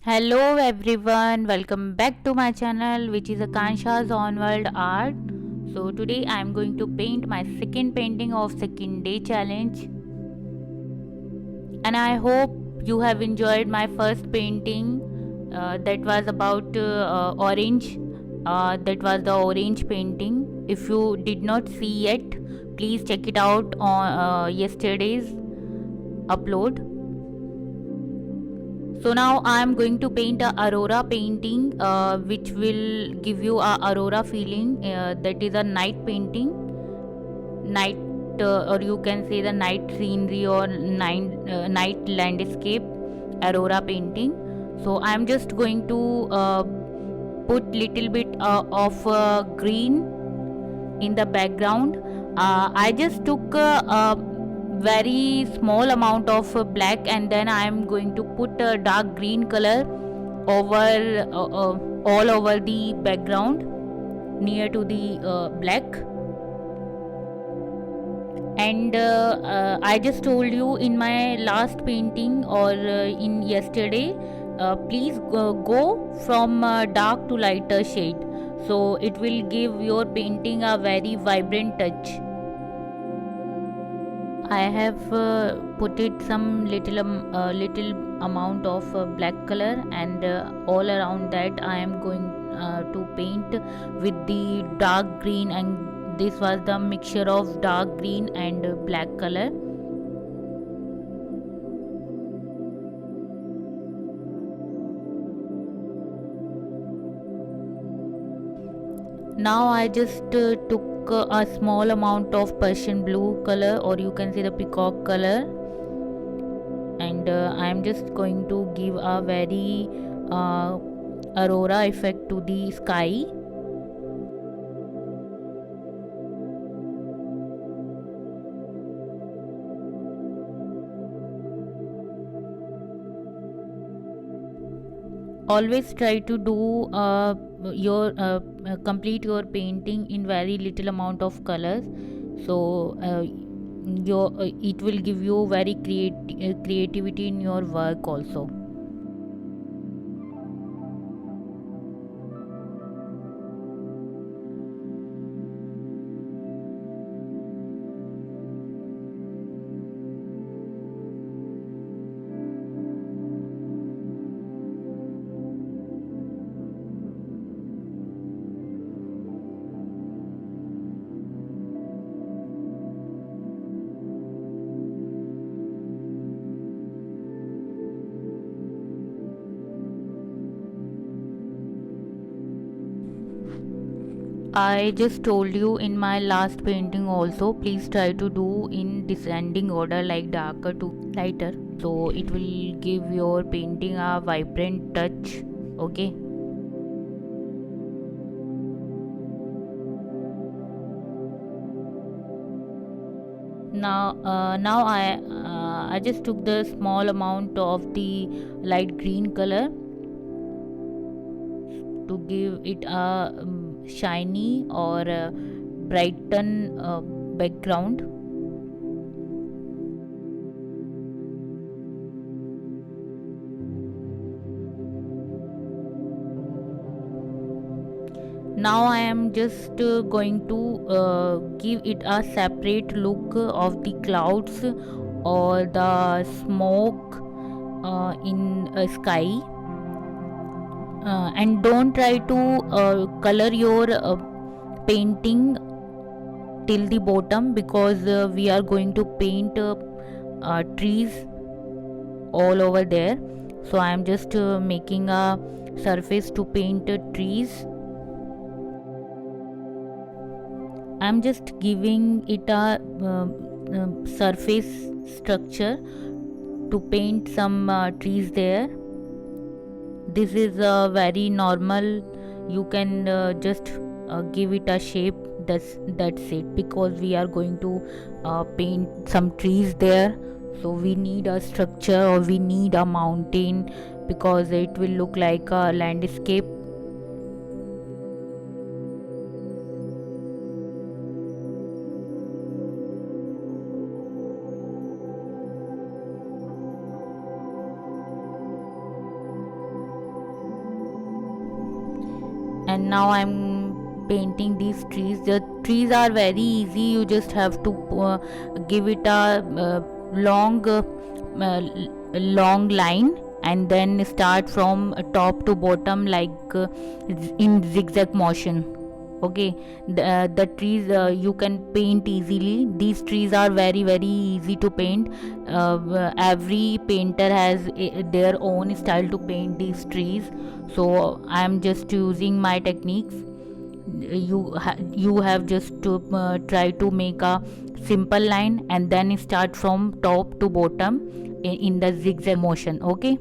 Hello everyone, welcome back to my channel which is Akansha's On World Art. So today I am going to paint my second painting of second day challenge, and I hope you have enjoyed my first painting that was about orange. That was the orange painting. If you did not see yet, please check it out on yesterday's upload. So now I am going to paint a aurora painting which will give you a aurora feeling. That is a night painting, night or you can say the night scenery or night landscape aurora painting. So I am just going to put little bit of green in the background. I just took a very small amount of black, and then I am going to put a dark green color over all over the background near to the black. And I just told you in my last painting or in yesterday, please go from dark to lighter shade, so it will give your painting a very vibrant touch. I have put it some little amount of black color, and all around that I am going to paint with the dark green, and this was the mixture of dark green and black color. Now I just took a small amount of Persian blue color, or you can say the peacock color, and I am just going to give a very aurora effect to the sky. Always try to do your complete your painting in very little amount of colors, so your it will give you very creativity in your work also. I just told you in my last painting also, please try to do in descending order, like darker to lighter, so it will give your painting a vibrant touch. Okay. Now I just took the small amount of the light green color to give it a shiny or brighten background. Now I am just going to give it a separate look of the clouds or the smoke in sky. And don't try to color your painting till the bottom, because we are going to paint trees all over there. So I am just making a surface to paint trees. I am just giving it a surface structure to paint some trees there. This is very normal. You can just give it a shape. That's it, because we are going to paint some trees there, so we need a structure or we need a mountain, because it will look like a landscape. And now I'm painting these trees. The trees are very easy. You just have to give it a long line, and then start from top to bottom, like in zigzag motion. Okay, the trees you can paint easily. These trees are very easy to paint. Every painter has their own style to paint these trees, so I am just using my techniques. You have just to try to make a simple line and then start from top to bottom in the zigzag motion. Okay.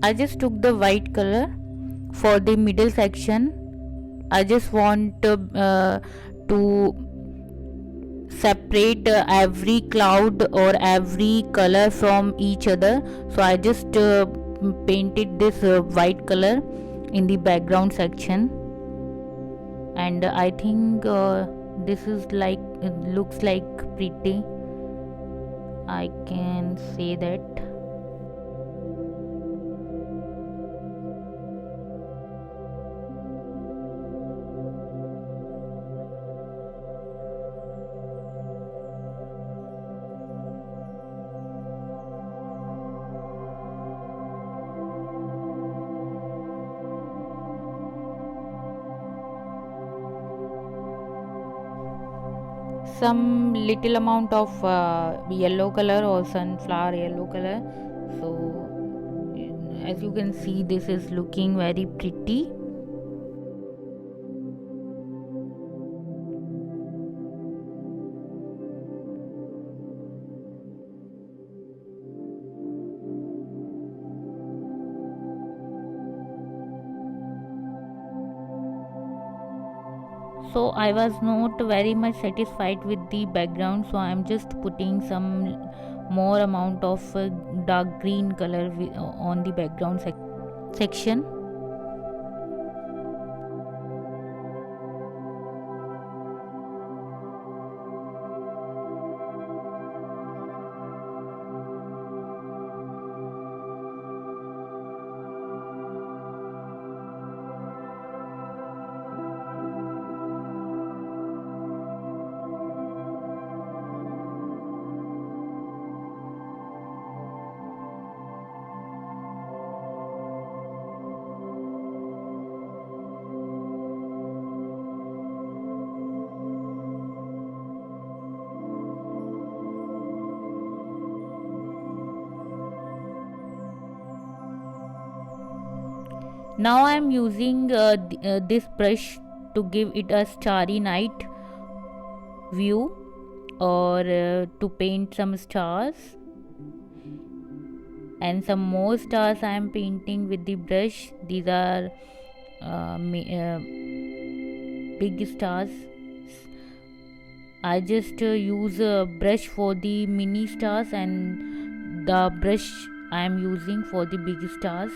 I just took the white color for the middle section. I just want to separate every cloud or every color from each other, so I just painted this white color in the background section. And I think this is like, it looks like pretty, I can say that. Some little amount of yellow color or sunflower yellow color. So as you can see, this is looking very pretty. So I was not very much satisfied with the background, so I am just putting some more amount of dark green color on the background section. Now I am using this brush to give it a starry night view, or to paint some stars. And some more stars I am painting with the brush. These are big stars. I just use a brush for the mini stars, and the brush I am using for the big stars.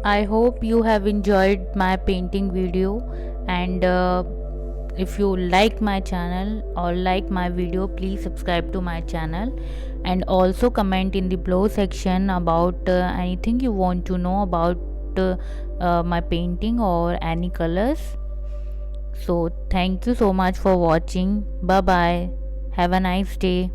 I hope you have enjoyed my painting video, and if you like my channel or like my video, please subscribe to my channel, and also comment in the below section about anything you want to know about my painting or any colors. So thank you so much for watching. Bye bye. Have a nice day.